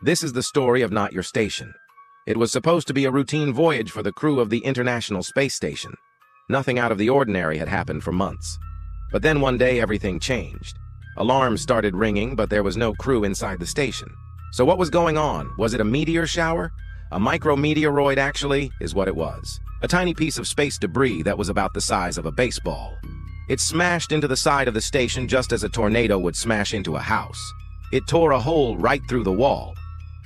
This is the story of Not Your Station. It was supposed to be a routine voyage for the crew of the International Space Station. Nothing out of the ordinary had happened for months. But then one day everything changed. Alarms started ringing, but there was no crew inside the station. So what was going on? Was it a meteor shower? A micrometeoroid, actually, is what it was. A tiny piece of space debris that was about the size of a baseball. It smashed into the side of the station just as a tornado would smash into a house. It tore a hole right through the wall.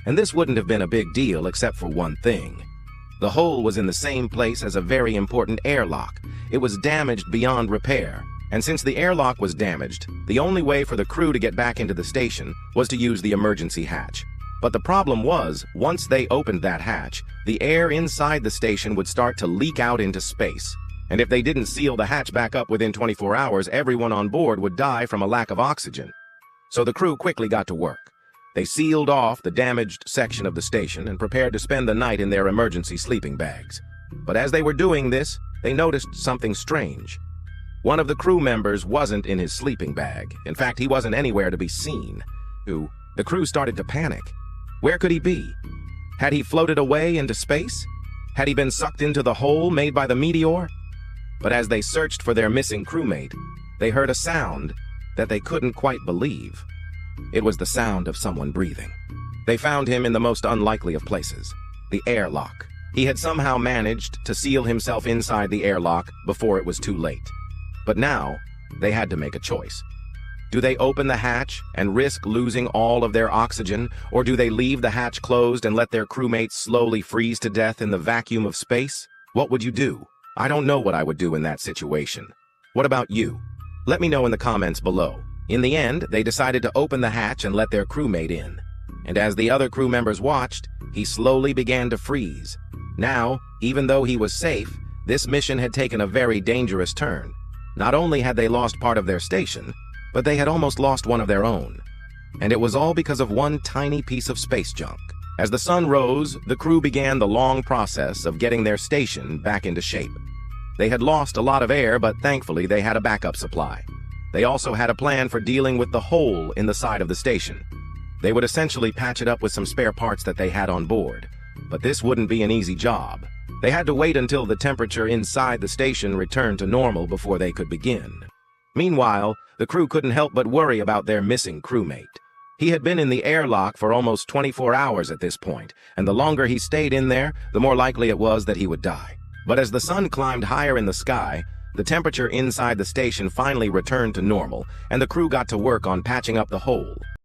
And this wouldn't have been a big deal except for one thing. The hole was in the same place as a very important airlock. It was damaged beyond repair. And since the airlock was damaged, the only way for the crew to get back into the station was to use the emergency hatch. But the problem was, once they opened that hatch, the air inside the station would start to leak out into space. And if they didn't seal the hatch back up within 24 hours, everyone on board would die from a lack of oxygen. So the crew quickly got to work. They sealed off the damaged section of the station and prepared to spend the night in their emergency sleeping bags. But as they were doing this, they noticed something strange. One of the crew members wasn't in his sleeping bag. In fact, he wasn't anywhere to be seen. The crew started to panic. Where could he be? Had he floated away into space? Had he been sucked into the hole made by the meteor? But as they searched for their missing crewmate, they heard a sound that they couldn't quite believe. It was the sound of someone breathing. They found him in the most unlikely of places, the airlock. He had somehow managed to seal himself inside the airlock before it was too late. But now, they had to make a choice. Do they open the hatch and risk losing all of their oxygen, or do they leave the hatch closed and let their crewmates slowly freeze to death in the vacuum of space? What would you do? I don't know what I would do in that situation. What about you? Let me know in the comments below. In the end, they decided to open the hatch and let their crewmate in. And as the other crew members watched, he slowly began to freeze. Now, even though he was safe, this mission had taken a very dangerous turn. Not only had they lost part of their station, but they had almost lost one of their own. And it was all because of one tiny piece of space junk. As the sun rose, the crew began the long process of getting their station back into shape. They had lost a lot of air, but thankfully they had a backup supply. They also had a plan for dealing with the hole in the side of the station. They would essentially patch it up with some spare parts that they had on board. But this wouldn't be an easy job. They had to wait until the temperature inside the station returned to normal before they could begin. Meanwhile, the crew couldn't help but worry about their missing crewmate. He had been in the airlock for almost 24 hours at this point, and the longer he stayed in there, the more likely it was that he would die. But as the sun climbed higher in the sky, the temperature inside the station finally returned to normal, and the crew got to work on patching up the hole.